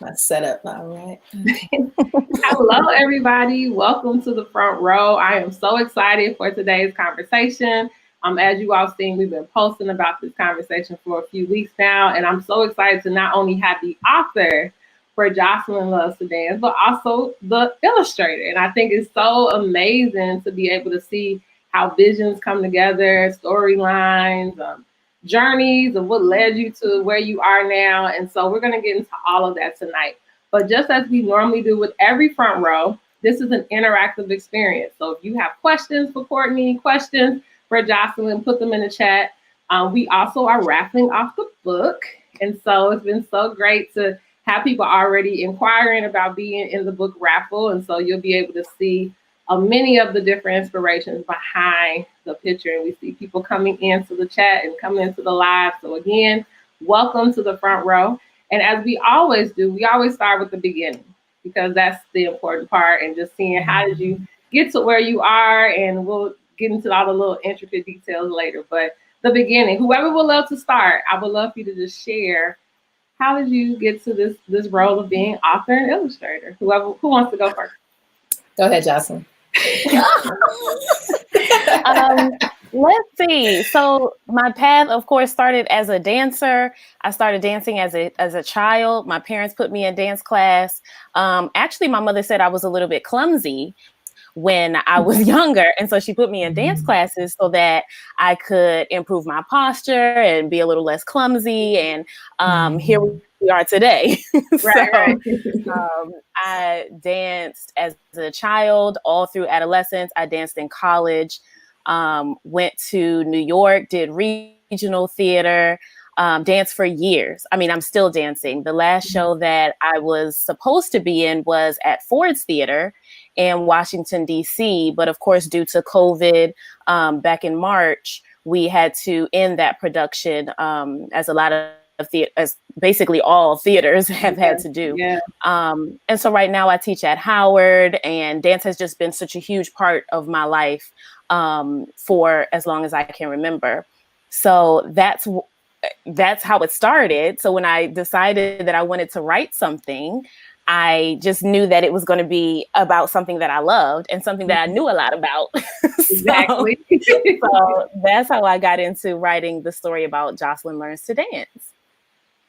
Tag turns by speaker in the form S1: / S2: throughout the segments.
S1: My setup, all right.
S2: Hello, everybody. Welcome to the front row. I am so excited for today's conversation. As you all seen, we've been posting about this conversation for a few weeks now, and I'm so excited to not only have the author for Jocelyn Loves to Dance, but also the illustrator. And I think it's so amazing to be able to see how visions come together, storylines, journeys of what led you to where you are now. And so we're going to get into all of that tonight. But just as we normally do with every front row, this is an interactive experience. So if you have questions for Courtney, questions for Jocelyn, put them in the chat. We also are raffling off the book. And so it's been so great to have people already inquiring about being in the book raffle. And so you'll be able to see many of the different inspirations behind the picture. And we see people coming into the chat and coming into the live. So again, welcome to the front row. And as we always do, we always start with the beginning, because that's the important part, and just seeing how did you get to where you are, and we'll get into all the little intricate details later. But the beginning, whoever would love to start, I would love for you to just share, how did you get to this role of being author and illustrator? Who wants to go first?
S1: Go ahead, Jocelyn.
S3: Let's see. So my path, of course, started as a dancer. I started dancing as a child. My parents put me in dance class. Actually, my mother said I was a little bit clumsy when I was younger. And so she put me in dance classes so that I could improve my posture and be a little less clumsy. And here we are today.
S2: Right.
S3: I danced as a child all through adolescence. I danced in college, went to New York, did regional theater, danced for years. I mean, I'm still dancing. The last show that I was supposed to be in was at Ford's Theater in Washington, D.C. But of course, due to COVID, back in March, we had to end that production, as a lot of as basically all theaters have had to do.
S2: Yeah.
S3: And so right now I teach at Howard, and dance has just been such a huge part of my life for as long as I can remember. So that's how it started. So when I decided that I wanted to write something, I just knew that it was going to be about something that I loved and something that I knew a lot about.
S2: Exactly.
S3: So that's how I got into writing the story about Jocelyn Learns to Dance.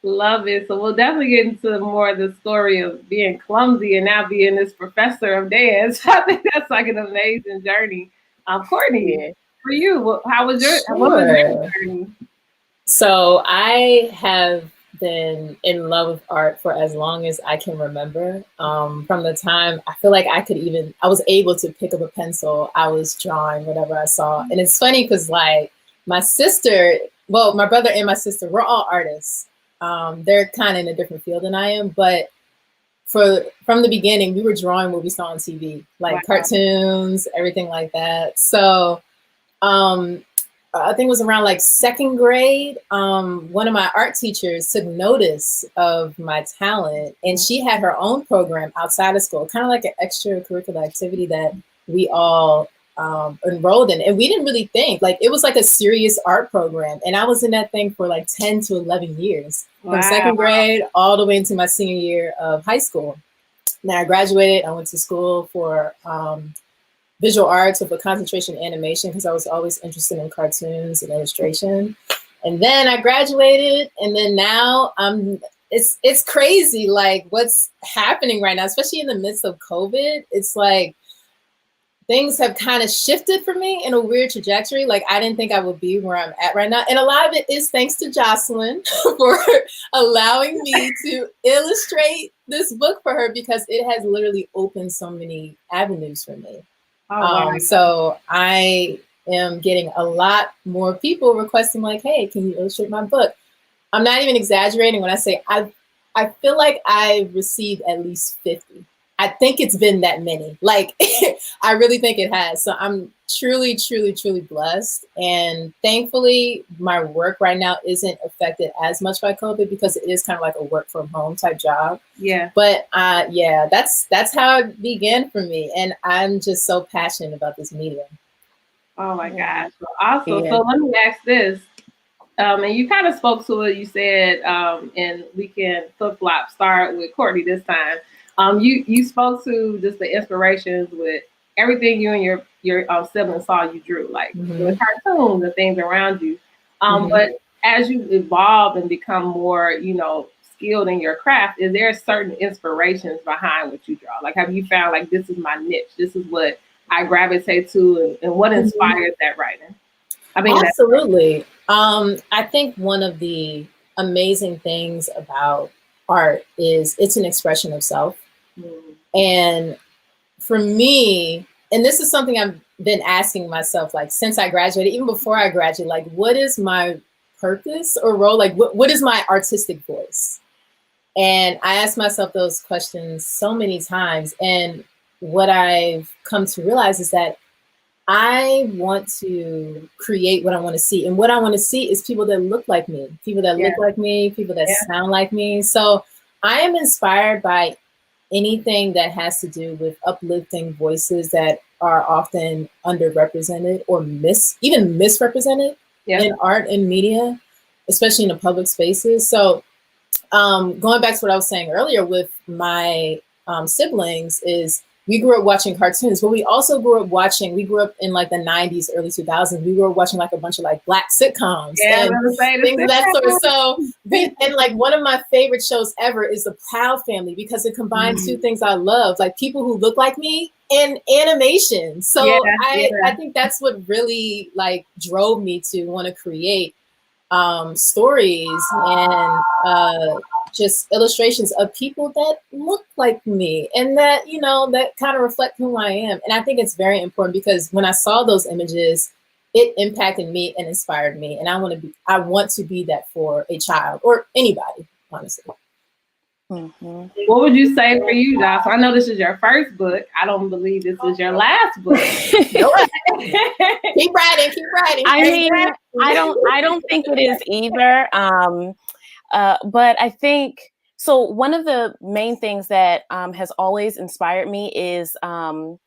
S2: Love it. So we'll definitely get into more of the story of being clumsy and now being this professor of dance. I think that's like an amazing journey. Courtney, for you, how was your journey?
S1: So I have been in love with art for as long as I can remember. From the time I feel like I was able to pick up a pencil, I was drawing whatever I saw. And it's funny because like my brother and my sister, we're all artists. They're kind of in a different field than I am, but from the beginning, we were drawing what we saw on TV, like cartoons, everything like that. So I think it was around like second grade. One of my art teachers took notice of my talent, and she had her own program outside of school, kind of like an extracurricular activity that we all enrolled in. And we didn't really think, like, it was like a serious art program. And I was in that thing for like 10 to 11 years, from second grade all the way into my senior year of high school. Now I graduated, I went to school for visual arts with a concentration in animation, because I was always interested in cartoons and illustration. And then I graduated, and then now it's crazy, like what's happening right now, especially in the midst of COVID. It's like things have kind of shifted for me in a weird trajectory. Like I didn't think I would be where I'm at right now. And a lot of it is thanks to Jocelyn for allowing me to illustrate this book for her, because it has literally opened so many avenues for me. So I am getting a lot more people requesting like, hey, can you illustrate my book? I'm not even exaggerating when I say I feel like I received at least 50. I think it's been that many. Like, I really think it has. So I'm truly, truly, truly blessed. And thankfully, my work right now isn't affected as much by COVID, because it is kind of like a work from home type job.
S2: Yeah.
S1: But yeah, that's how it began for me. And I'm just so passionate about this medium.
S2: Oh my gosh. Awesome. Yeah. So let me ask this. And you kind of spoke to it. You said, and we can flip-flop, start with Courtney this time. You spoke to just the inspirations with everything you and your siblings saw you drew, like the cartoons and things around you. But as you evolve and become more, skilled in your craft, is there certain inspirations behind what you draw? Like, have you found like this is my niche? This is what I gravitate to, and what inspires that writing? I mean,
S1: absolutely. I think one of the amazing things about art is it's an expression of self. And for me, and this is something I've been asking myself, like since I graduated, even before I graduated, like what is my purpose or role? Like what is my artistic voice? And I asked myself those questions so many times. And what I've come to realize is that I want to create what I want to see. And what I want to see is people that look like me, people that look like me, people that sound like me. So I am inspired by anything that has to do with uplifting voices that are often underrepresented or even misrepresented in art and media, especially in the public spaces. So going back to what I was saying earlier with my siblings is we grew up watching cartoons, but we also grew up in like the 90s, early 2000s. We grew up watching like a bunch of like Black sitcoms and things of that sort. So, and like one of my favorite shows ever is The Proud Family because it combines two things I love, like people who look like me and animation. So I think that's what really like drove me to want to create stories and just illustrations of people that look like me and that, that kind of reflect who I am. And I think it's very important because when I saw those images, it impacted me and inspired me. And I want to be that for a child or anybody, honestly.
S2: What would you say for you, Jocelyn? I know this is your first book. I don't believe this is your last book.
S1: Keep writing.
S3: I mean, I don't think it is either. But I think, so one of the main things that has always inspired me is the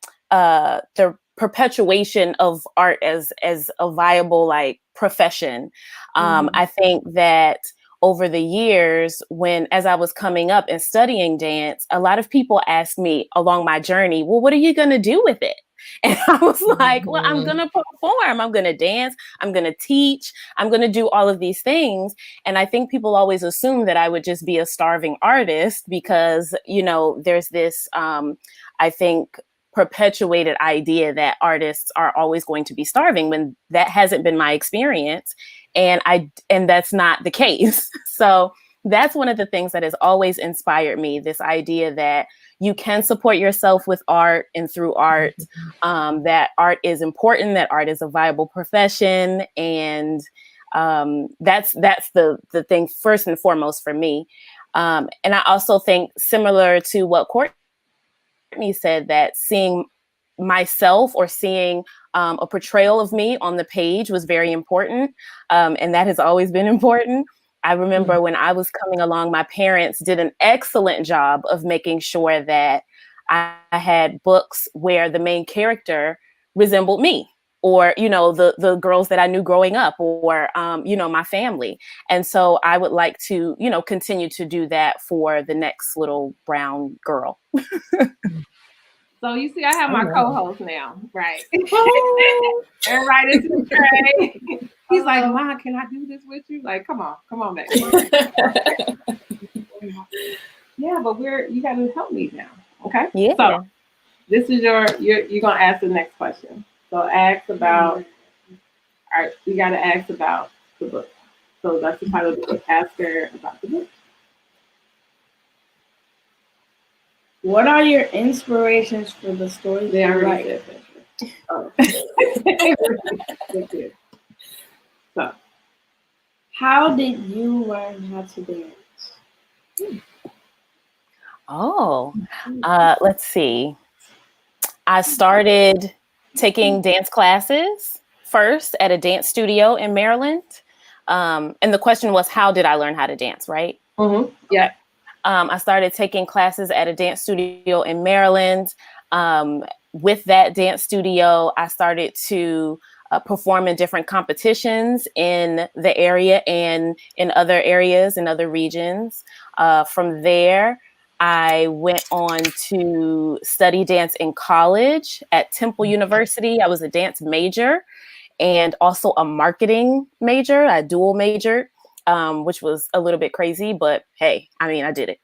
S3: perpetuation of art as a viable like profession. I think that over the years, as I was coming up and studying dance, a lot of people asked me along my journey, well, what are you going to do with it? And I was like, well, I'm going to perform. I'm going to dance. I'm going to teach. I'm going to do all of these things. And I think people always assume that I would just be a starving artist because, there's this, I think, perpetuated idea that artists are always going to be starving when that hasn't been my experience. And that's not the case. So that's one of the things that has always inspired me, this idea that you can support yourself with art and through art, that art is important, that art is a viable profession. And that's the thing first and foremost for me. And I also think similar to what Courtney said, that seeing myself or seeing a portrayal of me on the page was very important. And that has always been important. I remember when I was coming along, my parents did an excellent job of making sure that I had books where the main character resembled me or, the girls that I knew growing up or, my family. And so I would like to, continue to do that for the next little brown girl.
S2: So you see, I have my co-host now, right? Everybody is in Trey. He's like, Mom, can I do this with you? Like, come on back. Yeah, but you got to help me now, okay?
S3: Yeah.
S2: So this is you're gonna ask the next question. So ask about. All right, you got to ask about the book. So that's the title of the book. Ask her about the book.
S4: What are your inspirations for the stories
S2: They
S4: you
S2: already
S4: write?
S2: said that. Oh. So,
S4: how did you learn how to dance?
S3: Let's see. I started taking dance classes first at a dance studio in Maryland. And the question was, how did I learn how to dance, right?
S2: Yeah.
S3: I started taking classes at a dance studio in Maryland. With that dance studio, I started to perform in different competitions in the area and in other areas, in other regions. From there, I went on to study dance in college at Temple University. I was a dance major and also a marketing major. I dual majored, which was a little bit crazy, but hey, I mean, I did it.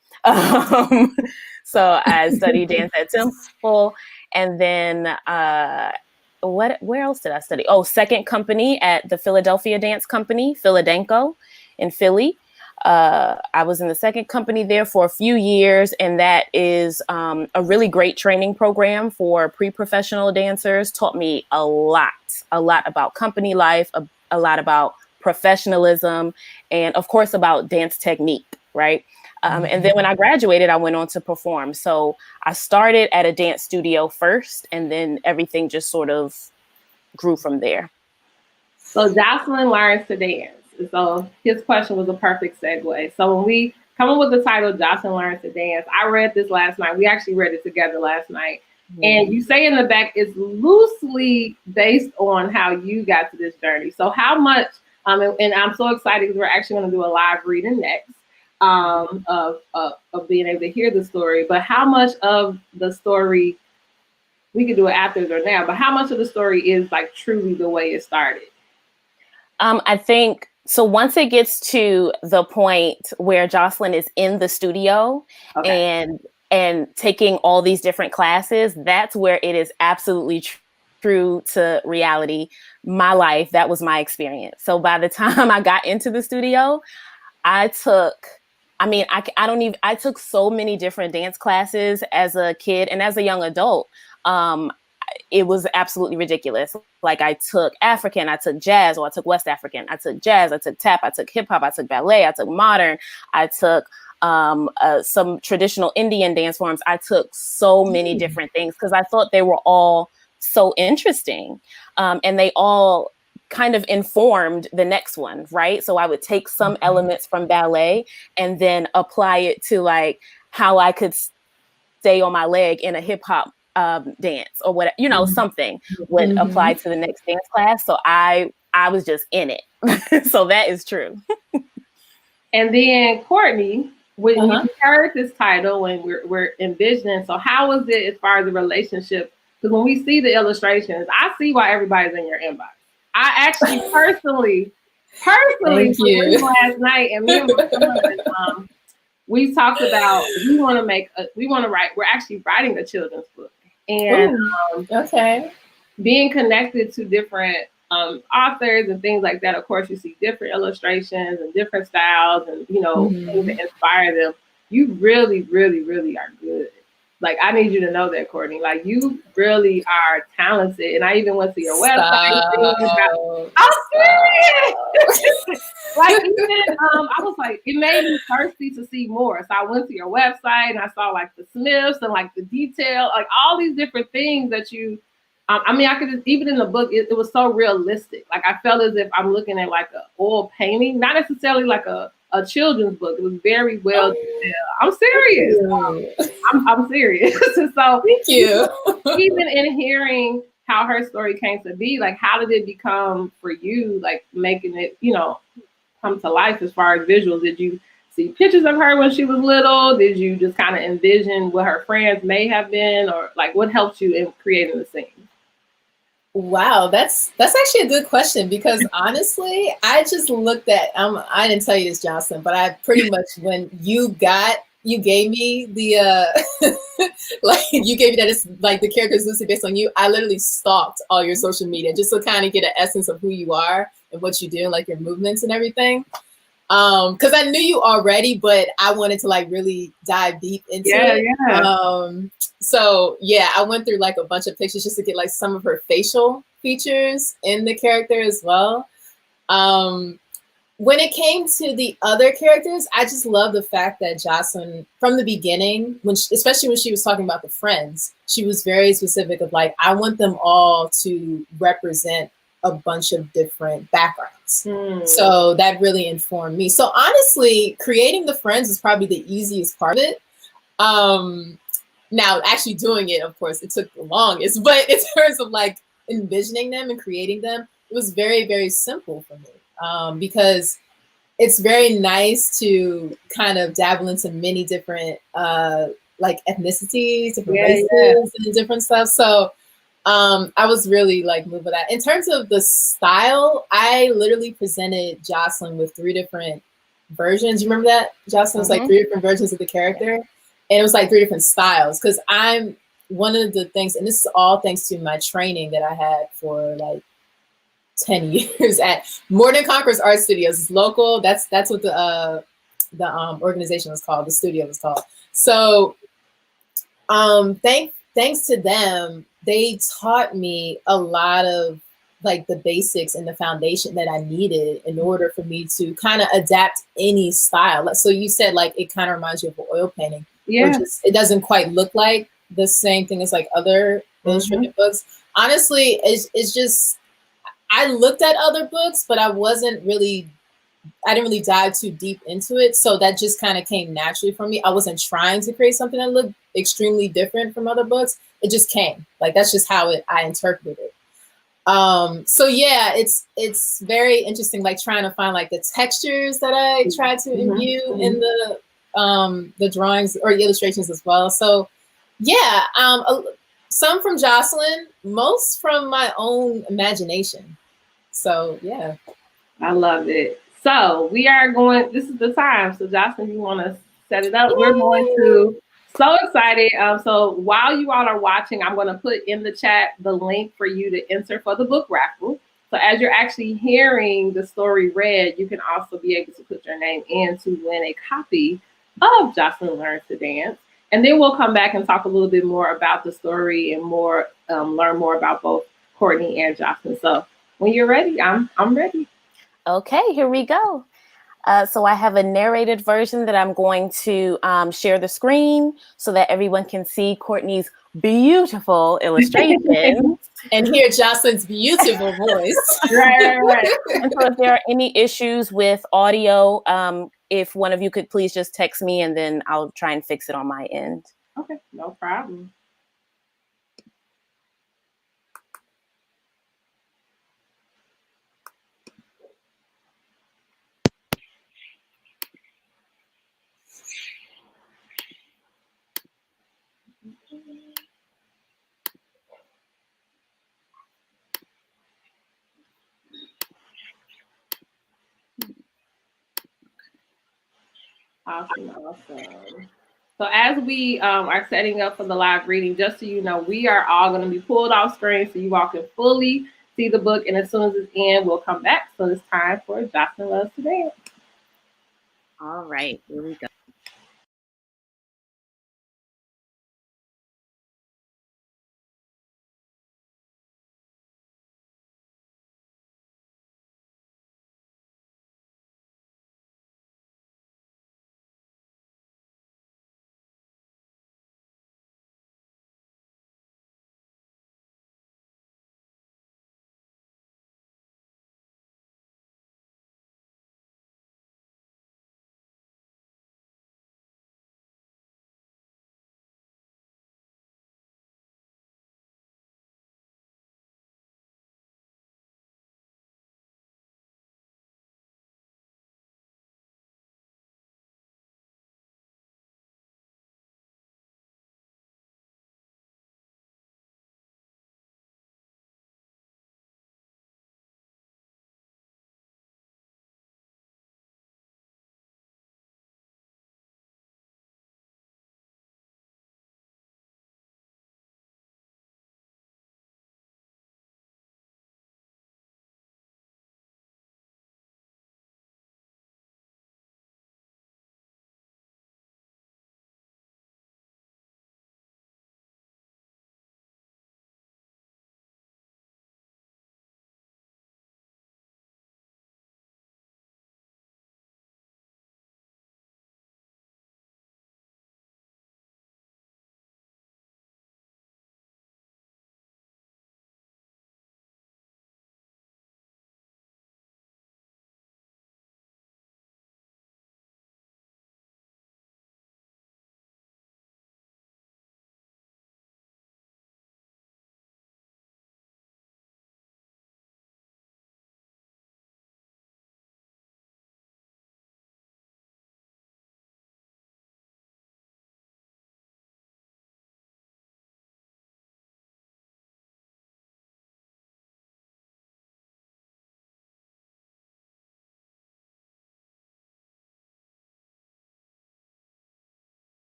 S3: So I studied dance at Temple, and then where else did I study? Oh, second company at the Philadelphia dance company, PHILADANCOI in Philly. I was in the second company there for a few years, and that is a really great training program for pre-professional dancers. Taught me a lot about company life, a lot about professionalism, and of course about dance technique, right? And then when I graduated, I went on to perform. So I started at a dance studio first, and then everything just sort of grew from there.
S2: So Jocelyn learns to dance. So his question was a perfect segue. So when we come up with the title, Jocelyn Learns to Dance, I read this last night. We actually read it together last night. And you say in the back, it's loosely based on how you got to this journey. So how much, and I'm so excited because we're actually going to do a live reading next of being able to hear the story. But how much of the story, we could do it after or now, but how much of the story is like truly the way it started?
S3: I think, so once it gets to the point where Jocelyn is in the studio and taking all these different classes, that's where it is absolutely true to reality. My life, that was my experience. So by the time I got into the studio, I took so many different dance classes as a kid and as a young adult. It was absolutely ridiculous. Like I took African, I took jazz, or I took West African, I took jazz, I took tap, I took hip hop, I took ballet, I took modern, I took some traditional Indian dance forms. I took so many different things because I thought they were all so interesting. And they all kind of informed the next one, right? So I would take some elements from ballet and then apply it to like how I could stay on my leg in a hip hop dance or what, something would apply to the next dance class. So I was just in it. So that is true.
S2: And then Courtney, when you heard this title and we're envisioning, so how was it as far as the relationship? Because when we see the illustrations, I see why everybody's in your inbox. I actually personally last night, and me and my husband, we talked about we're actually writing a children's book. And being connected to different authors and things like that, of course, you see different illustrations and different styles and, things that inspire them. You really, really, really are good. Like, I need you to know that, Courtney. Like, you really are talented. And I even went to your website. I'm serious. Like, even, I was like, it made me thirsty to see more. So I went to your website and I saw like the Smiths and like the detail, like all these different things that you, I could just, even in the book, it was so realistic. Like, I felt as if I'm looking at like an oil painting, not necessarily like a children's book. It was very well detailed. I'm serious. I'm serious. So
S1: thank you.
S2: Even in hearing how her story came to be, like how did it become for you, like making it, come to life as far as visuals? Did you see pictures of her when she was little? Did you just kind of envision what her friends may have been, or like what helped you in creating the scene?
S1: Wow, that's actually a good question, because honestly, I just looked at, I didn't tell you this, Jocelyn, but I pretty much, when you gave me the, you gave me that it's like the character is loosely based on you, I literally stalked all your social media just to kind of get an essence of who you are and what you do, like your movements and everything. Because I knew you already, but I wanted to like really dive deep into it. Yeah. So yeah, I went through like a bunch of pictures just to get like some of her facial features in the character as well. When it came to the other characters, I just love the fact that Jocelyn, from the beginning, especially when she was talking about the friends, she was very specific of like, I want them all to represent a bunch of different backgrounds. So that really informed me. So honestly, creating the friends is probably the easiest part of it. Now, actually doing it, of course, it took the longest, but in terms of like envisioning them and creating them, was very, very simple for me, because it's very nice to kind of dabble into many different like ethnicities, different races, and different stuff. So I was really like moved by that. In terms of the style, I literally presented Jocelyn with 3 different versions. You remember that? Jocelyn was like 3 different versions of the character, and it was like 3 different styles. Because I'm one of the things, and this is all thanks to my training that I had for like 10 years at More Than Conquerors Art Studios. It's local. That's what the organization was called. The studio was called. So thanks to them, they taught me a lot of like the basics and the foundation that I needed in order for me to kind of adapt any style. So you said like it kind of reminds you of an oil painting.
S2: Yeah.
S1: It doesn't quite look like the same thing as like other illustrated books. Honestly, it's just, I looked at other books, but I didn't really dive too deep into it. So that just kind of came naturally for me. I wasn't trying to create something that looked extremely different from other books. It just came. Like, that's just how I interpreted it. So yeah, it's very interesting, like trying to find like the textures that I try to imbue in the drawings or the illustrations as well. So yeah, some from Jocelyn, most from my own imagination. So yeah.
S2: I love it. So we are going, this is the time. So Jocelyn, you want to set it up? Yay! We're going to, so excited. So while you all are watching, I'm going to put in the chat the link for you to enter for the book raffle. So as you're actually hearing the story read, you can also be able to put your name in to win a copy of Jocelyn Learns to Dance. And then we'll come back and talk a little bit more about the story and more, learn more about both Courtney and Jocelyn. So when you're ready, I'm ready.
S3: Okay, here we go. So I have a narrated version that I'm going to share the screen so that everyone can see Courtney's beautiful illustration.
S1: And hear Jocelyn's beautiful voice.
S2: Right.
S3: And so if there are any issues with audio, if one of you could please just text me and then I'll try and fix it on my end.
S2: Okay, no problem. Awesome. So as we are setting up for the live reading, just so you know, we are all going to be pulled off screen so you all can fully see the book. And as soon as it's in, we'll come back. So it's time for Jocelyn Loves to Dance.
S3: All right, here we go.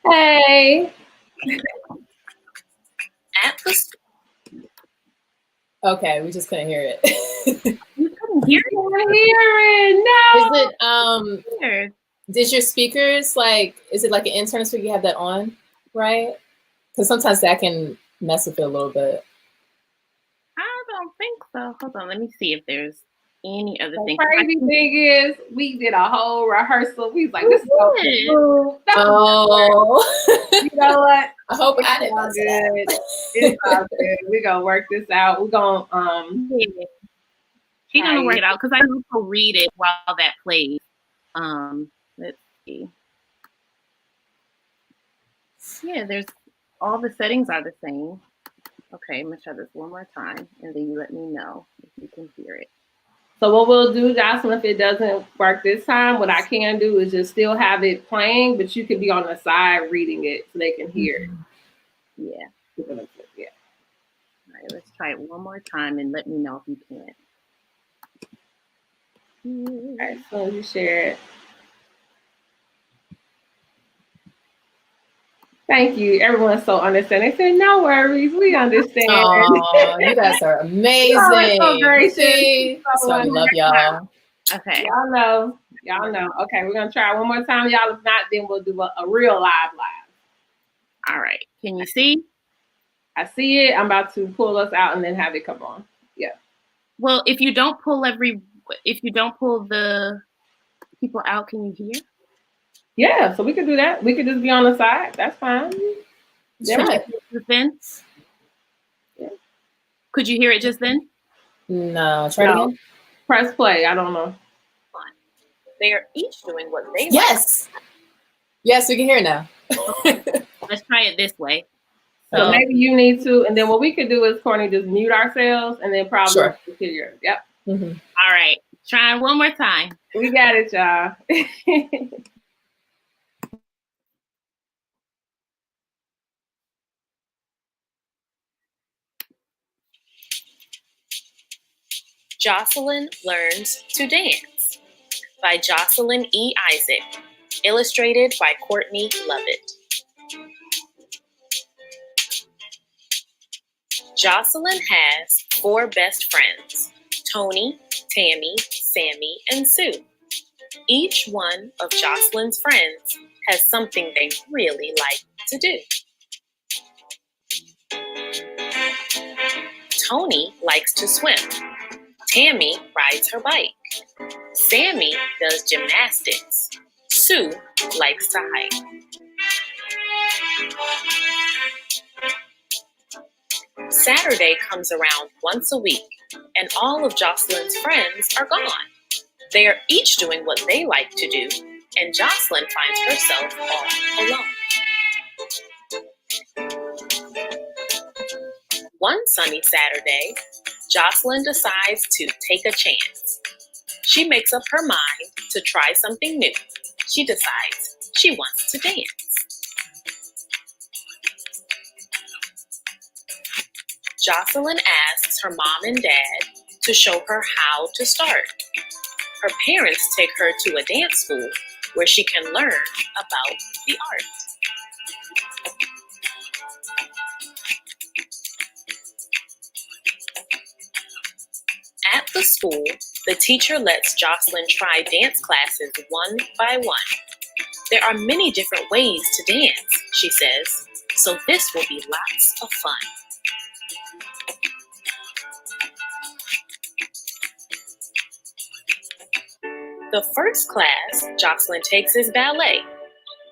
S2: Hey.
S3: At the
S1: Okay, we just couldn't hear it.
S3: you couldn't hear it.
S2: No.
S1: Is it
S3: Weird.
S1: did your speakers is it like an internal speaker you have that on, right? Because sometimes that can mess with it a little bit.
S3: I don't think so. Hold on, let me see if there's any other thing.
S2: The crazy thing is, we did a whole rehearsal. We was like, this is so cool.
S1: Oh.
S2: You know what?
S1: I hope I
S2: It's all
S1: didn't.
S2: good. It's all good. We're gonna work this out. We're gonna
S3: She's gonna work it out because I need to read it while that plays. Let's see. Yeah, there's all the settings are the same. Okay, I'm gonna try this one more time, and then you let me know if you can hear it.
S2: So what we'll do, Jocelyn, if it doesn't work this time, what I can do is just still have it playing, but you can be on the side reading it so they can hear it.
S3: Yeah.
S2: Yeah.
S3: All right, let's try it one more time and let me know if you can.
S2: All right, so you share it. Thank you. Everyone's so understanding. They said, no worries. We understand.
S1: Oh, you guys are amazing.
S2: Y'all are so gracious.
S1: See?
S2: So
S1: So we love y'all.
S3: Okay.
S2: Y'all know. Okay, we're going to try one more time, y'all. If not, then we'll do a real live.
S3: All right. Can you see?
S2: I see it. I'm about to pull us out and then have it come on. Yeah.
S3: Well, if you don't pull the people out, can you hear?
S2: Yeah, so we could do that. We could just be on the side. That's fine.
S1: Yeah.
S3: Just then?
S2: Yeah.
S3: Could you hear it just then?
S1: No, try it again.
S2: Press play. I don't know.
S3: They are each doing what they
S1: Yes. Yes, we can hear it now.
S3: Let's try it this way.
S2: So maybe you need to, and then what we could do is, Courtney, just mute ourselves and then probably hear yours. Yep.
S1: Mm-hmm.
S3: All right. Try it one more time.
S2: We got it, y'all.
S3: Jocelyn Learns to Dance by Jocelyn E. Issac, illustrated by Courtney Lovett. Jocelyn has 4 best friends, Tony, Tammy, Sammy, and Sue. Each one of Jocelyn's friends has something they really like to do. Tony likes to swim. Tammy rides her bike. Sammy does gymnastics. Sue likes to hike. Saturday comes around once a week, and all of Jocelyn's friends are gone. They are each doing what they like to do, and Jocelyn finds herself all alone. One sunny Saturday, Jocelyn decides to take a chance. She makes up her mind to try something new. She decides she wants to dance. Jocelyn asks her mom and dad to show her how to start. Her parents take her to a dance school where she can learn about the art. At the school, the teacher lets Jocelyn try dance classes one by one. There are many different ways to dance, she says, so this will be lots of fun. The first class Jocelyn takes is ballet.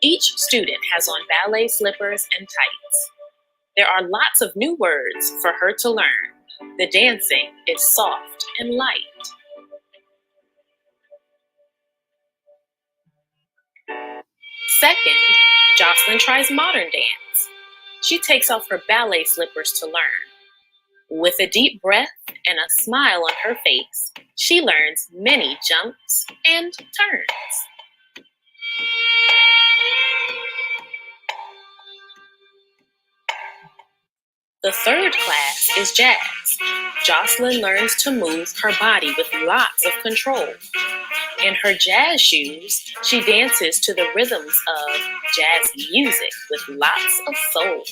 S3: Each student has on ballet slippers and tights. There are lots of new words for her to learn. The dancing is soft and light. Second, Jocelyn tries modern dance. She takes off her ballet slippers to learn. With a deep breath and a smile on her face, she learns many jumps and turns. The third class is jazz. Jocelyn learns to move her body with lots of control. In her jazz shoes, she dances to the rhythms of jazz music with lots of soul.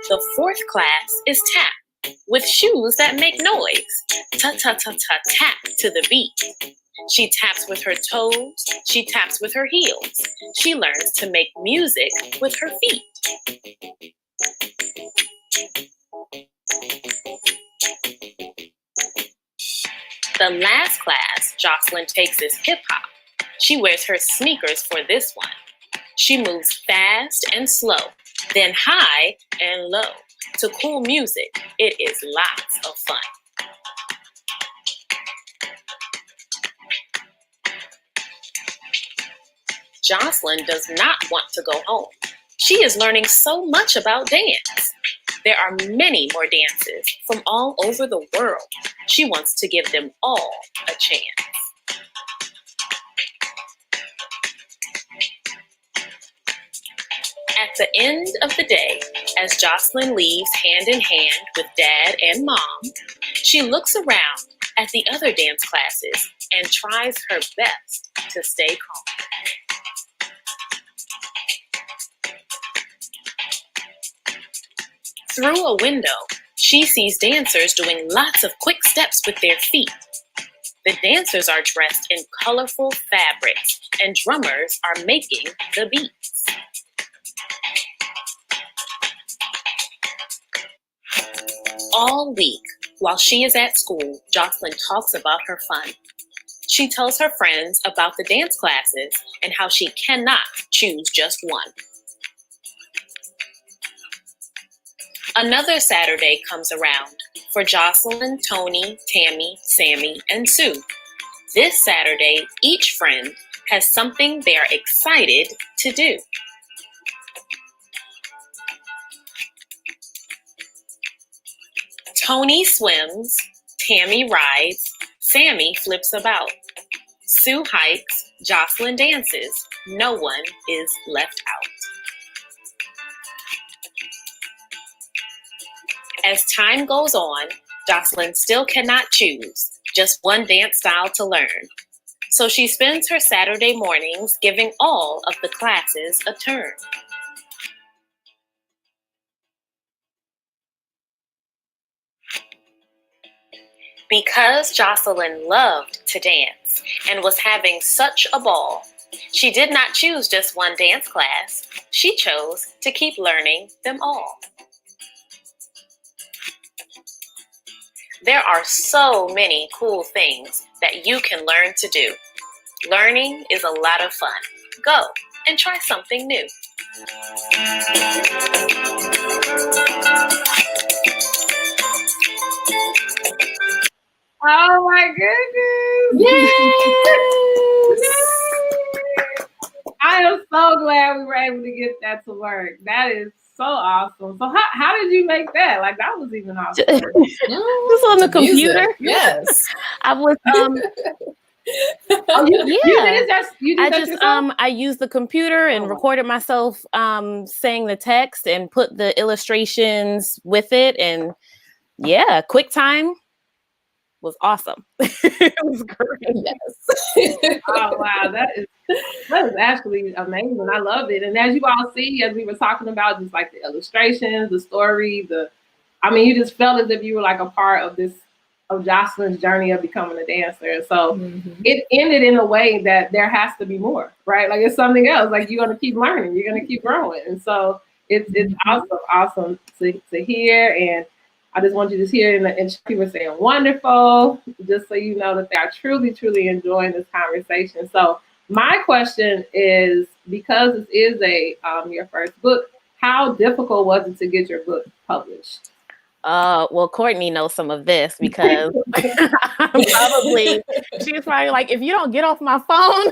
S3: The fourth class is tap, with shoes that make noise. Ta-ta-ta-ta-tap to the beat. She taps with her toes, she taps with her heels. She learns to make music with her feet. The last class Jocelyn takes is hip hop. She wears her sneakers for this one. She moves fast and slow, then high and low. To cool music, it is lots of fun. Jocelyn does not want to go home. She is learning so much about dance. There are many more dances from all over the world. She wants to give them all a chance. At the end of the day, as Jocelyn leaves hand in hand with Dad and Mom, she looks around at the other dance classes and tries her best to stay calm. Through a window, she sees dancers doing lots of quick steps with their feet. The dancers are dressed in colorful fabrics, and drummers are making the beats. All week, while she is at school, Jocelyn talks about her fun. She tells her friends about the dance classes and how she cannot choose just one. Another Saturday comes around for Jocelyn, Tony, Tammy, Sammy, and Sue. This Saturday, each friend has something they are excited to do. Tony swims, Tammy rides, Sammy flips about. Sue hikes, Jocelyn dances. No one is left out. As time goes on, Jocelyn still cannot choose just one dance style to learn. So she spends her Saturday mornings giving all of the classes a turn. Because Jocelyn loved to dance and was having such a ball, she did not choose just one dance class. She chose to keep learning them all. There are so many cool things that you can learn to do. Learning is a lot of fun. Go and try something new.
S2: Oh my goodness!
S1: Yes!
S2: I am so glad we were able to get that to work. That is so awesome. So how did you make that? Like, that was even awesome.
S3: Just on the computer.
S1: Yes.
S3: I was I used the computer and recorded myself saying the text and put the illustrations with it, and yeah, Quicktime was awesome. It was great.
S2: Yes. Oh wow, that is actually amazing. I love it. And as you all see, as we were talking about, just like the illustrations, the story, you just felt as if you were like a part of Jocelyn's journey of becoming a dancer. So it ended in a way that there has to be more, right? Like, it's something else. Like, you're gonna keep learning, you're gonna keep growing. And so it's awesome to hear. And I just want you to hear and people saying wonderful, just so you know that they are truly, truly enjoying this conversation. So my question is, because this is your first book, how difficult was it to get your book published?
S3: Well, Courtney knows some of this because she's probably like, if you don't get off my phone.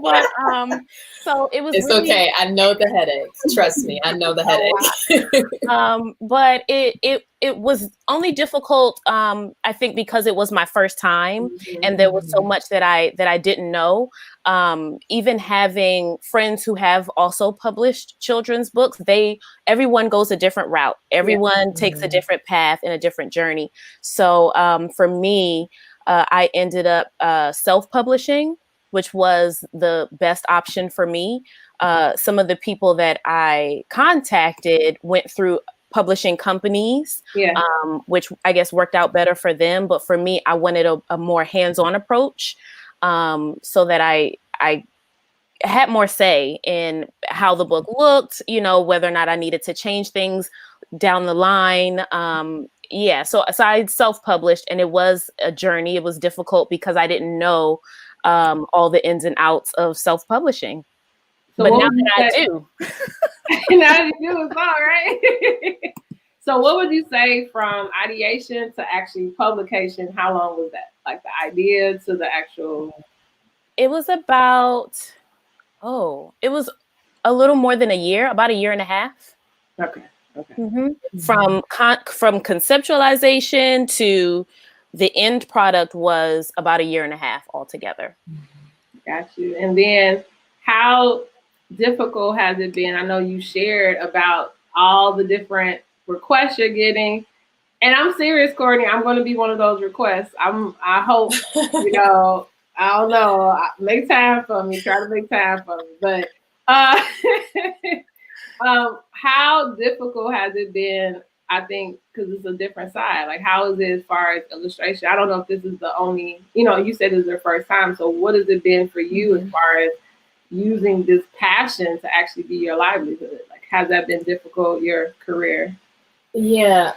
S3: But so it was. It's really,
S1: okay. I know the headache. Trust me, I know the headache.
S3: But it was only difficult, I think, because it was my first time, and there was so much that I didn't know. even having friends who have also published children's books, everyone goes a different route. Everyone takes a different path and a different journey. So for me, I ended up self-publishing, which was the best option for me. Some of the people that I contacted went through publishing companies, which I guess worked out better for them. But for me, I wanted a more hands-on approach, so that I had more say in how the book looked, whether or not I needed to change things down the line. So I self-published, and it was a journey. It was difficult because I didn't know all the ins and outs of self-publishing.
S2: So
S3: but now that I do.
S2: Now you do, it's all right. So what would you say from ideation to actually publication? How long was that? Like the idea to the actual?
S3: It was about, it was a little more than a year, about a year and a half.
S2: Okay.
S3: Mm-hmm. From conceptualization to the end product was about a year and a half altogether.
S2: Got you. And then how difficult has it been? I know you shared about all the different requests you're getting. And I'm serious, Courtney, I'm going to be one of those requests. I hope, I don't know, make time for me, try to make time for me. But how difficult has it been? I think because it's a different side. Like, how is it as far as illustration? I don't know if this is the only, you said it's your first time. So what has it been for you as far as using this passion to actually be your livelihood? Like, has that been difficult, your career?
S1: Yeah,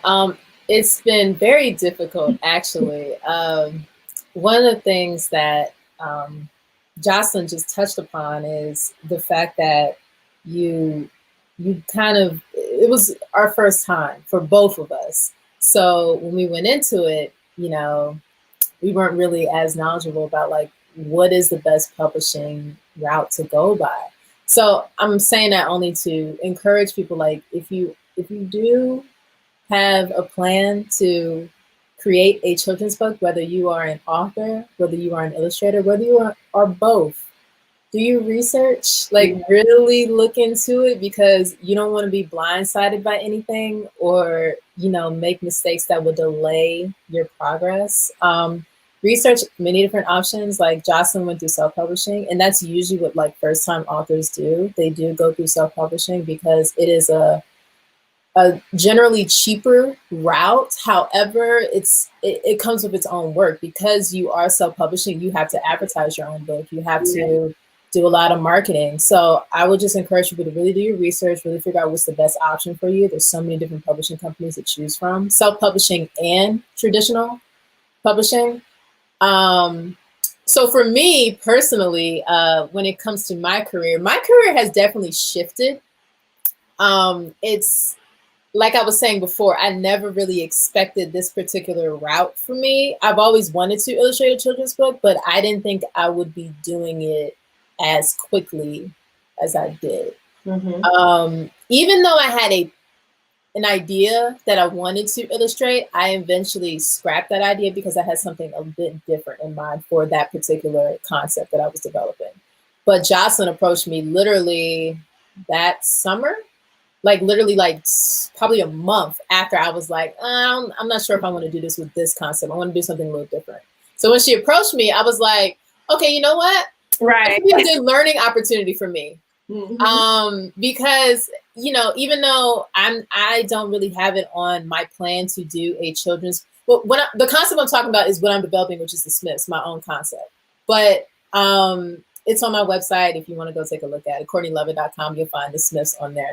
S1: it's been very difficult, actually. One of the things that Jocelyn just touched upon is the fact that you it was our first time for both of us. So when we went into it, we weren't really as knowledgeable about like, what is the best publishing route to go by. So I'm saying that only to encourage people, like if you do have a plan to create a children's book, whether you are an author, whether you are an illustrator, whether you are both, do your research, like really look into it, because you don't want to be blindsided by anything or, make mistakes that will delay your progress. Research many different options. Like Jocelyn went through self-publishing, and that's usually what like first-time authors do. They do go through self-publishing because it is a generally cheaper route. However, it comes with its own work. Because you are self-publishing, you have to advertise your own book. You have to do a lot of marketing. So I would just encourage people to really do your research, really figure out what's the best option for you. There's so many different publishing companies to choose from, self-publishing and traditional publishing. So for me personally, when it comes to my career has definitely shifted. It's like I was saying before, I never really expected this particular route for me. I've always wanted to illustrate a children's book, but I didn't think I would be doing it as quickly as I did. Mm-hmm. Even though I had an idea that I wanted to illustrate, I eventually scrapped that idea because I had something a bit different in mind for that particular concept that I was developing. But Jocelyn approached me literally that summer, probably a month after I was like, I'm not sure if I want to do this with this concept. I want to do something a little different. So when she approached me, I was like, okay, you know what?
S2: Right.
S1: It's a good learning opportunity for me. Mm-hmm. Because, even though I don't really have it on my plan to do a children's, the concept I'm talking about is what I'm developing, which is the Smiths, my own concept. But it's on my website if you want to go take a look at it. CourtneyLovett.com, you'll find the Smiths on there.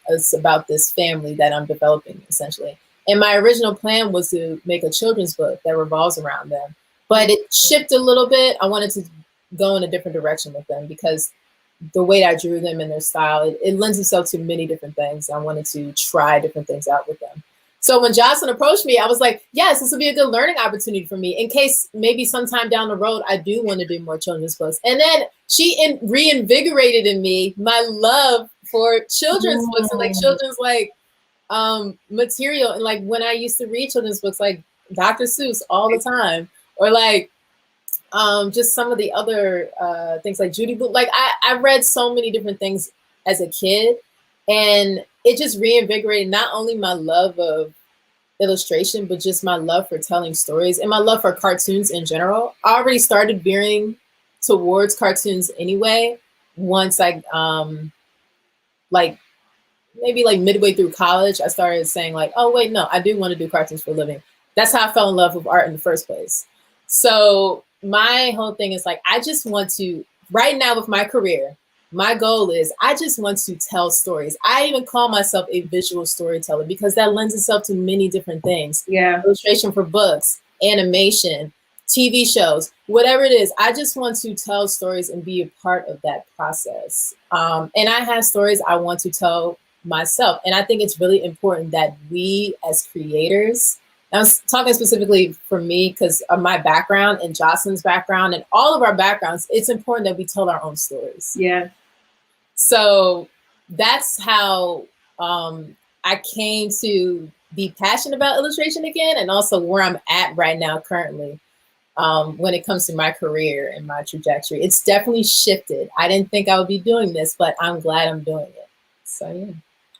S1: It's about this family that I'm developing, essentially. And my original plan was to make a children's book that revolves around them. But it shifted a little bit. I wanted to go in a different direction with them because the way I drew them and their style, it lends itself to many different things. I wanted to try different things out with them. So when Jocelyn approached me, I was like, yes, this will be a good learning opportunity for me in case maybe sometime down the road, I do want to do more children's books. And then she reinvigorated in me my love for children's books and children's material. And when I used to read children's books, like Dr. Seuss all the time, or just some of the other things like Judy Blume. Like I read so many different things as a kid, and it just reinvigorated not only my love of illustration, but just my love for telling stories and my love for cartoons in general. I already started veering towards cartoons anyway. Once I like maybe like midway through college, I started saying like, oh wait, no, I do want to do cartoons for a living. That's how I fell in love with art in the first place. So my whole thing is like, I just want to, right now with my career, my goal is I just want to tell stories. I even call myself a visual storyteller because that lends itself to many different things.
S2: Yeah.
S1: Illustration for books, animation, TV shows, whatever it is. I just want to tell stories and be a part of that process. And I have stories I want to tell myself. And I think it's really important that we as creators, I was talking specifically for me because of my background and Jocelyn's background and all of our backgrounds, it's important that we tell our own stories.
S2: Yeah.
S1: So that's how I came to be passionate about illustration again, and also where I'm at right now currently when it comes to my career and my trajectory. It's definitely shifted. I didn't think I would be doing this, but I'm glad I'm doing it. So yeah.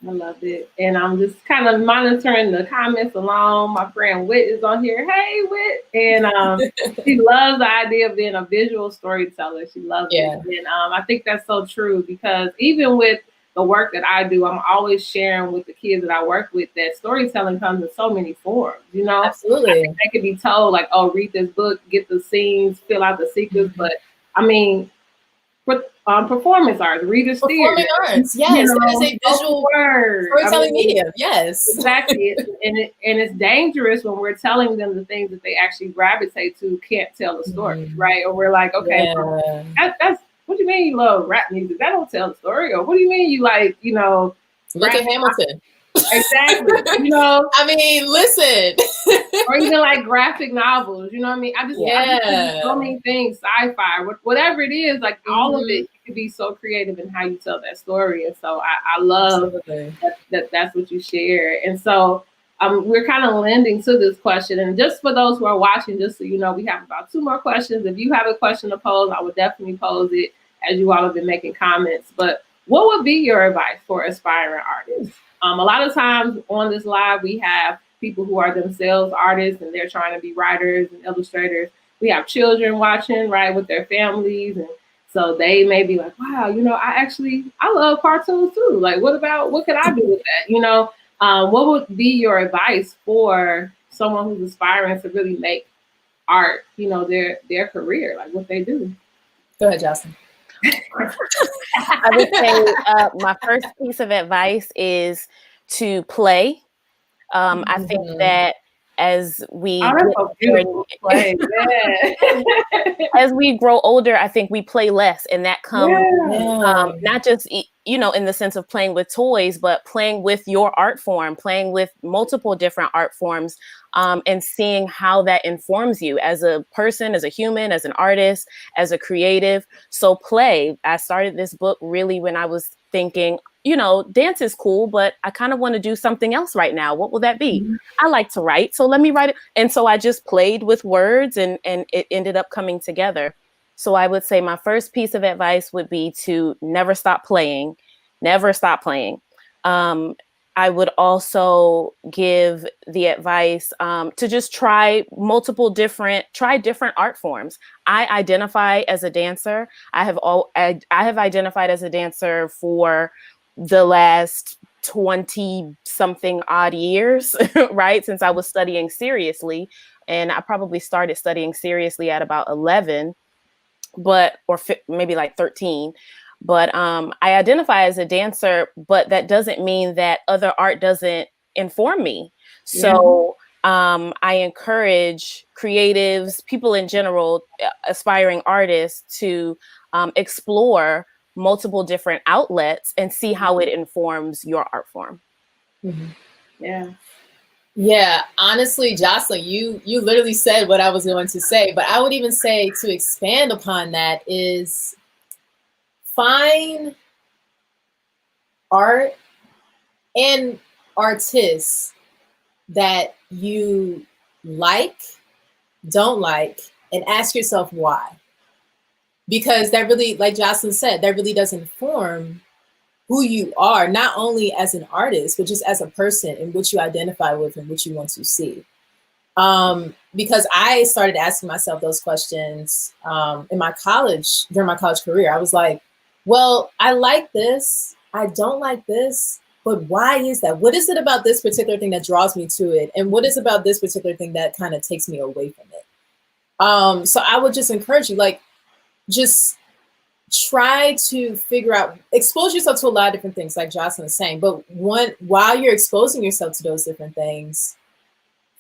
S2: I love it. And I'm just kind of monitoring the comments along. My friend Whit is on here. Hey, Whit. And she loves the idea of being a visual storyteller. She loves it. And I think that's so true because even with the work that I do, I'm always sharing with the kids that I work with that storytelling comes in so many forms, you know?
S1: Absolutely.
S2: They could be told like, oh, read this book, get the scenes, fill out the sequence. But I mean, performance arts, readers theater.
S1: Performing arts, yes,
S2: you know,
S1: it is a visual storytelling medium, yes.
S2: Exactly, and it's dangerous when we're telling them the things that they actually gravitate to can't tell the story, right? Or we're like, okay, that's what do you mean you love rap music? That don't tell the story. Or what do you mean you like, you know,
S1: look at Hamilton.
S2: Exactly. You know,
S1: I mean, listen.
S2: Or even like graphic novels, you know what I mean? I just so many things, sci-fi, whatever it is, like all of it, you can be so creative in how you tell that story. And so I love that's what you share. And so we're kind of lending to this question. And just for those who are watching, just so you know, we have about 2 more questions. If you have a question to pose, I would definitely pose it as you all have been making comments. But what would be your advice for aspiring artists? A lot of times on this live, we have people who are themselves artists and they're trying to be writers and illustrators. We have children watching, right, with their families. And so they may be like, wow, you know, I love cartoons too. Like, what could I do with that? You know, what would be your advice for someone who's aspiring to really make art, you know, their career, like what they do?
S1: Go ahead, Jocelyn.
S3: I would say my first piece of advice is to play. I think that as we as we grow older, I think we play less, and that comes not just you know in the sense of playing with toys, but playing with your art form, playing with multiple different art forms, and seeing how that informs you as a person, as a human, as an artist, as a creative. So play. I started this book really when I was thinking, you know, dance is cool, but I kind of want to do something else right now. What will that be? I like to write, so let me write it. And so I just played with words and it ended up coming together. So I would say my first piece of advice would be to never stop playing, never stop playing. I would also give the advice to just try different art forms. I identify as a dancer. I have identified as a dancer for the last 20 something odd years, right? Since I was studying seriously. And I probably started studying seriously at about 11, maybe like 13. But I identify as a dancer, but that doesn't mean that other art doesn't inform me. So I encourage creatives, people in general, aspiring artists to explore multiple different outlets and see how it informs your art form.
S1: Yeah, honestly, Jocelyn, you literally said what I was going to say, but I would even say to expand upon that is find art and artists that you like, don't like, and ask yourself why. Because that really, like Jocelyn said, that really does inform who you are, not only as an artist, but just as a person and what you identify with and what you want to see. Because I started asking myself those questions in my college, during my college career. I was like, well, I like this, I don't like this, but why is that? What is it about this particular thing that draws me to it? And what is about this particular thing that kind of takes me away from it? So I would just encourage you, like, just try to figure out, expose yourself to a lot of different things, like Jocelyn is saying, but while you're exposing yourself to those different things,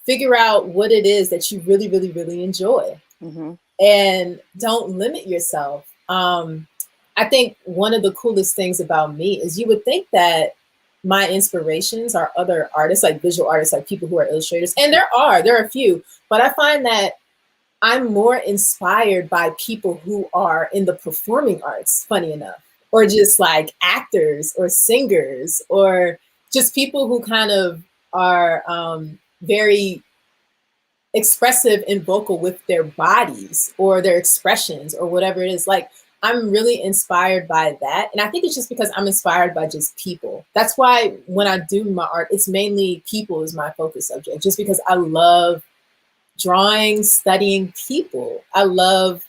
S1: figure out what it is that you really, really, really enjoy. Mm-hmm. And don't limit yourself. I think one of the coolest things about me is you would think that my inspirations are other artists, like visual artists, like people who are illustrators. And there are a few, but I find that I'm more inspired by people who are in the performing arts, funny enough, or just like actors or singers, or just people who kind of are very expressive and vocal with their bodies or their expressions or whatever it is. Like, I'm really inspired by that. And I think it's just because I'm inspired by just people. That's why when I do my art, it's mainly people is my focus subject, just because I love drawing, studying people. I love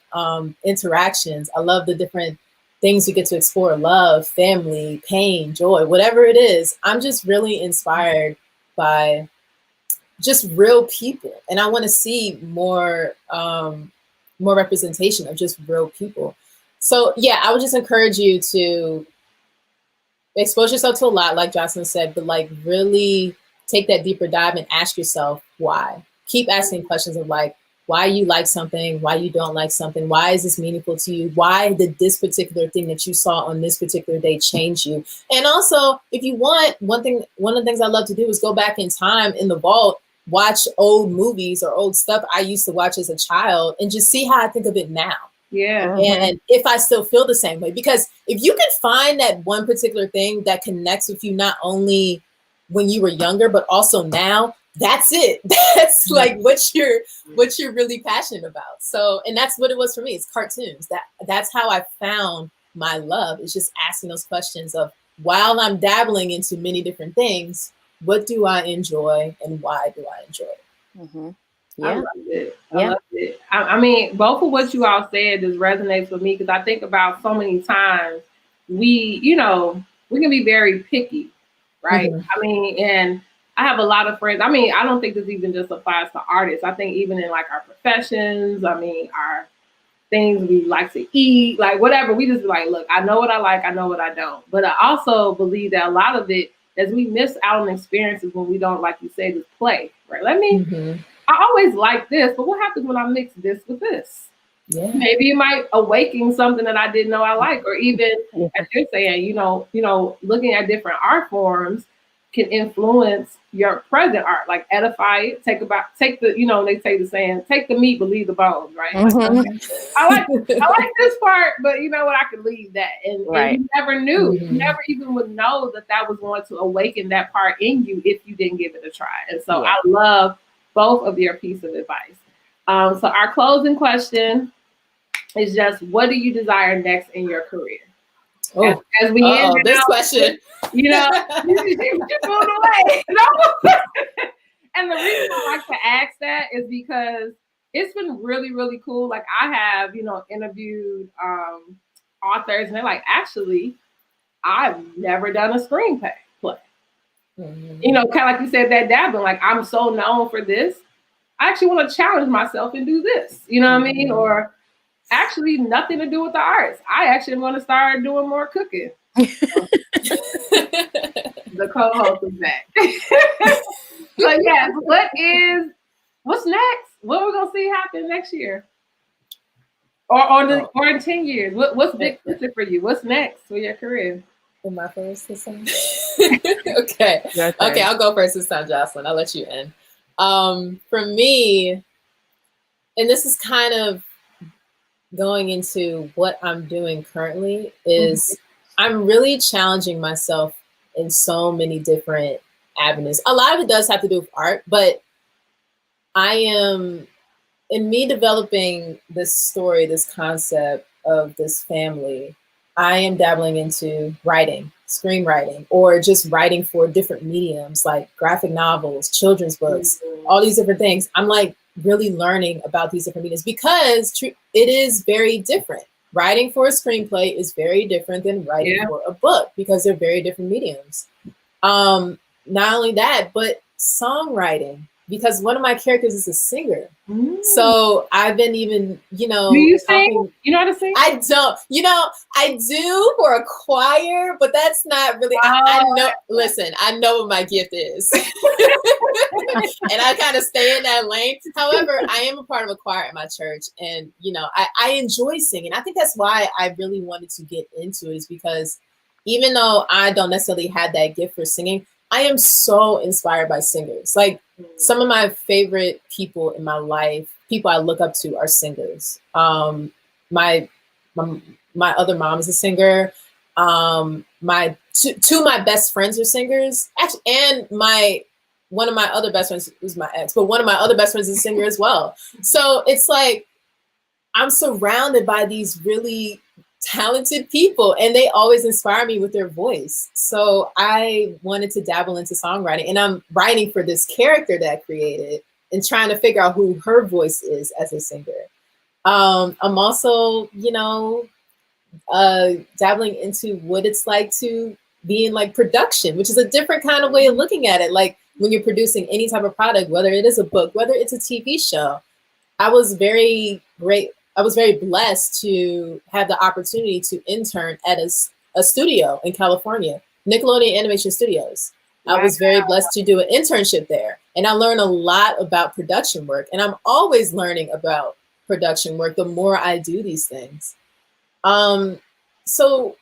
S1: interactions. I love the different things we get to explore: love, family, pain, joy, whatever it is. I'm just really inspired by just real people. And I want to see more representation of just real people. So yeah, I would just encourage you to expose yourself to a lot, like Jocelyn said, but like really take that deeper dive and ask yourself why. Keep asking questions of like, why you like something, why you don't like something, why is this meaningful to you? Why did this particular thing that you saw on this particular day change you? And also, if you want, one of the things I love to do is go back in time in the vault, watch old movies or old stuff I used to watch as a child and just see how I think of it now.
S2: Yeah.
S1: And if I still feel the same way, because if you can find that one particular thing that connects with you, not only when you were younger, but also now, that's it. That's like what you're really passionate about. So, and that's what it was for me. It's cartoons. That's how I found my love. It's just asking those questions of, while I'm dabbling into many different things, what do I enjoy and why do I enjoy it?
S3: Mm-hmm.
S2: Yeah. I love it. I love it. I mean, both of what you all said just resonates with me, because I think about so many times we can be very picky, right? Mm-hmm. I mean, and I have a lot of friends. I mean, I don't think this even just applies to artists. I think even in like our professions, I mean, our things we like to eat, like whatever, we just be like, look, I know what I like, I know what I don't. But I also believe that a lot of it is we miss out on experiences when we don't, like you say, just play, right? I always like this, but what happens when I mix this with this? Yeah. Maybe it might awaken something that I didn't know I like, or even as you're saying, looking at different art forms can influence your present art, like edify it, take the, they say the saying, take the meat, but leave the bones, right? Mm-hmm. I like this part, but you know what, I could leave that. And you never knew, you never even would know that was going to awaken that part in you if you didn't give it a try. And so I love both of your piece of advice. So our closing question is just, what do you desire next in your career?
S1: Oh, as we end this question,
S2: you moved away. No. And the reason I like to ask that is because it's been really, really cool. Like, I have, interviewed authors, and they're like, actually, I've never done a screenplay. Mm-hmm. Kind of like you said, that dabbling. Like, I'm so known for this, I actually want to challenge myself and do this. You know what I mean? Or actually nothing to do with the arts. I actually am going to start doing more cooking. The co-host is back. But yeah, what's next? What we're going to see happen next year? Or in 10 years? What's big picture for you? What's next for your career?
S1: Am I first this time? Okay. Okay, I'll go first this time, Jocelyn. I'll let you in. For me, and this is kind of going into what I'm doing currently, is I'm really challenging myself in so many different avenues. A lot of it does have to do with art, but I am in me developing this story, this concept of this family, I am dabbling into writing, screenwriting, or just writing for different mediums like graphic novels, children's books, all these different things. I'm like really learning about these different mediums because it is very different. Writing for a screenplay is very different than writing for a book because they're very different mediums. Not only that, but songwriting, because one of my characters is a singer. So I've been even, you know,
S2: do you sing? You know how to sing?
S1: I don't. You know, I do for a choir, but that's not really. I know. Listen, I know what my gift is, and I kind of stay in that lane. However, I am a part of a choir at my church, and you know, I enjoy singing. I think that's why I really wanted to get into it, is because even though I don't necessarily have that gift for singing, I am so inspired by singers. Like some of my favorite people in my life, people I look up to, are singers. My other mom is a singer. My two of my best friends are singers. Actually, and one of my other best friends was my ex, but one of my other best friends is a singer as well. So it's like I'm surrounded by these really talented people, and they always inspire me with their voice. So I wanted to dabble into songwriting, and I'm writing for this character that I created and trying to figure out who her voice is as a singer. I'm also, you know, dabbling into what it's like to be in like production, which is a different kind of way of looking at it. Like when you're producing any type of product, whether it is a book, whether it's a TV show. I was very blessed to have the opportunity to intern at a studio in California, Nickelodeon Animation Studios. I was very blessed to do an internship there, and I learned a lot about production work, and I'm always learning about production work the more I do these things. So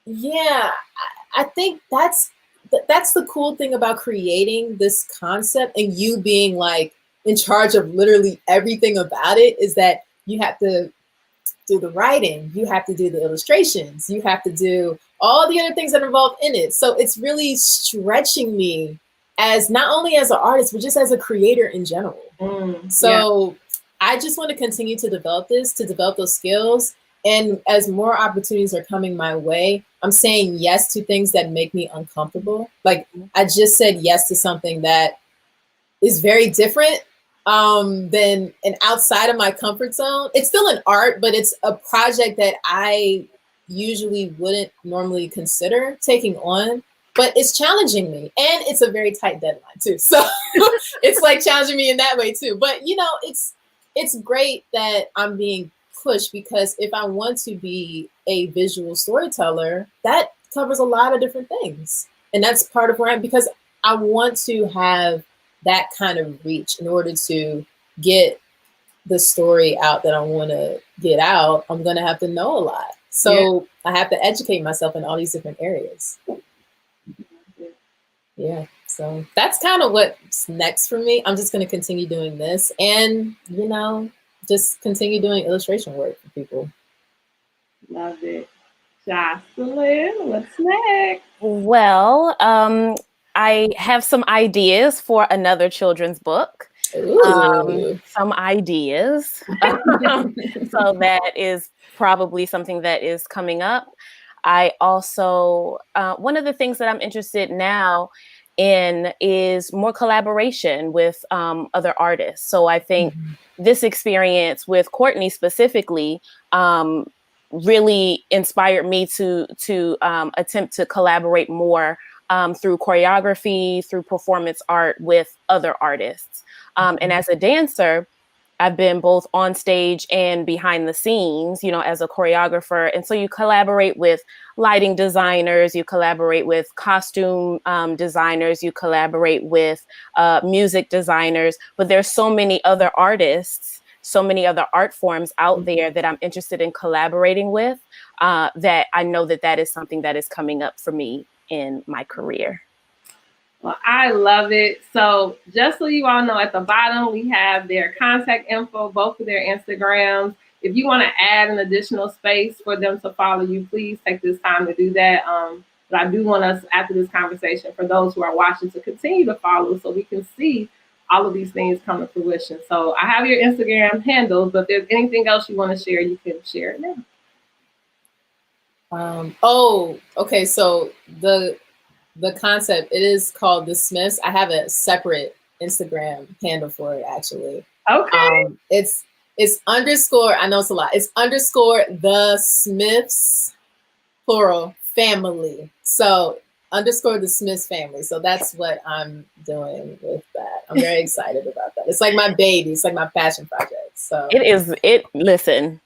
S1: yeah, I think that's the cool thing about creating this concept and you being like in charge of literally everything about it, is that you have to do the writing, you have to do the illustrations, you have to do all the other things that are involved in it. So it's really stretching me as not only as an artist, but just as a creator in general. I just want to continue to develop those skills. And as more opportunities are coming my way, I'm saying yes to things that make me uncomfortable. Like I just said yes to something that is very different than and outside of my comfort zone. It's still an art, but it's a project that I usually wouldn't normally consider taking on, but it's challenging me, and it's a very tight deadline too. So it's like challenging me in that way too. But you know, it's great that I'm being pushed, because if I want to be a visual storyteller, that covers a lot of different things. And that's part of where I'm, because I want to have that kind of reach in order to get the story out that I want to get out. I'm going to have to know a lot. So I have to educate myself in all these different areas. Yeah. So that's kind of what's next for me. I'm just going to continue doing this and, you know, just continue doing illustration work for people.
S2: Love it. Jocelyn, what's next?
S3: Well, I have some ideas for another children's book. Some ideas. So that is probably something that is coming up. I also, one of the things that I'm interested now in is more collaboration with other artists. So I think this experience with Courtney specifically really inspired me to attempt to collaborate more through choreography, through performance art with other artists. And as a dancer, I've been both on stage and behind the scenes, you know, as a choreographer. And so you collaborate with lighting designers, you collaborate with costume designers, you collaborate with music designers, but there's so many other artists, so many other art forms out there that I'm interested in collaborating with, that I know that is something that is coming up for me in my career.
S2: Well, I love it. So just so you all know, at the bottom, we have their contact info, both of their Instagrams. If you want to add an additional space for them to follow you, please take this time to do that. But I do want us, after this conversation, for those who are watching, to continue to follow so we can see all of these things come to fruition. So I have your Instagram handles, but if there's anything else you want to share, you can share it now.
S1: Okay. So the concept, it is called The Smiths. I have a separate Instagram handle for it, actually.
S2: Okay.
S1: It's underscore, I know it's a lot. It's underscore The Smiths, plural, family. So underscore The Smiths family. So that's what I'm doing with that. I'm very excited about that. It's like my baby. It's like my passion project. So
S3: Listen.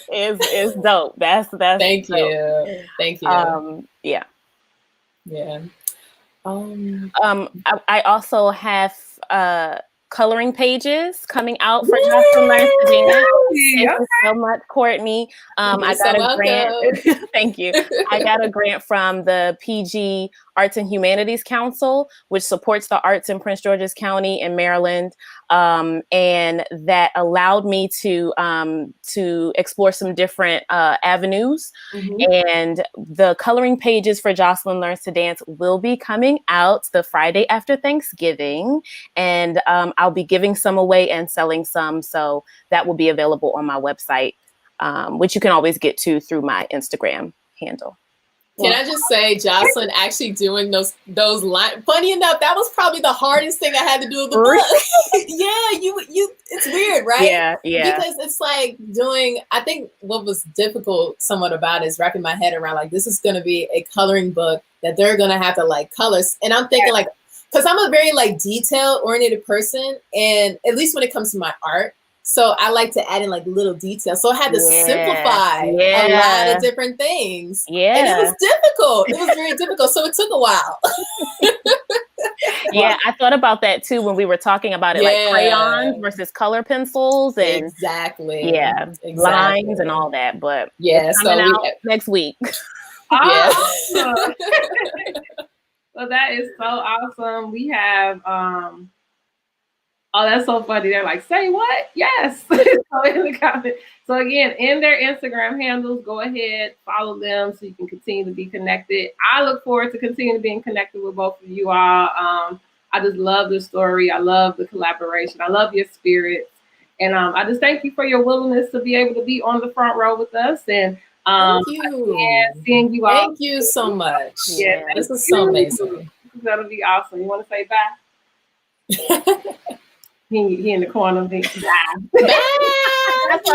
S3: It's dope. That's
S1: Thank
S3: dope.
S1: you. Thank you.
S3: Yeah.
S1: Yeah.
S3: I also have coloring pages coming out for Jocelyn Learns to Dance. Thank you so much, Courtney. I got a grant. Thank you. I got a grant from the PG Arts and Humanities Council, which supports the arts in Prince George's County in Maryland. And that allowed me to explore some different avenues. And the coloring pages for Jocelyn Learns to Dance will be coming out the Friday after Thanksgiving. And I'll be giving some away and selling some. So that will be available on my website, which you can always get to through my Instagram handle.
S1: Can I just say, Jocelyn actually doing those lines? Funny enough, that was probably the hardest thing I had to do with the book. Yeah, you. It's weird, right?
S3: Yeah.
S1: Because it's like doing. I think what was difficult somewhat about it is wrapping my head around like this is going to be a coloring book that they're going to have to like color, and I'm thinking like, because I'm a very like detail oriented person, and at least when it comes to my art. So I like to add in like little details. So I had to simplify a lot of different things. Yeah. And it was difficult. It was very difficult. So it took a while.
S3: Yeah, I thought about that too when we were talking about it, like crayons versus color pencils and lines and all that. But it's coming out next week.
S2: Awesome. So that is so awesome. We have oh, that's so funny. They're like, say what? Yes. So in the comments. So again, in their Instagram handles, go ahead, follow them so you can continue to be connected. I look forward to continuing being connected with both of you all. I just love the story. I love the collaboration. I love your spirits. And I just thank you for your willingness to be able to be on the front row with us. And
S1: thank you.
S2: And seeing you all.
S1: Thank you so much.
S2: Yeah,
S1: this is so amazing.
S2: That'll be awesome. You want to say bye? He in the corner. That's what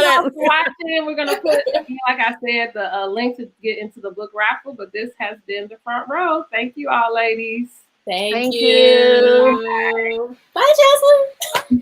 S2: I was watching. We're gonna put, like I said, the link to get into the book raffle. But this has been the front row. Thank you all, ladies.
S1: Thank you. Bye, Jocelyn.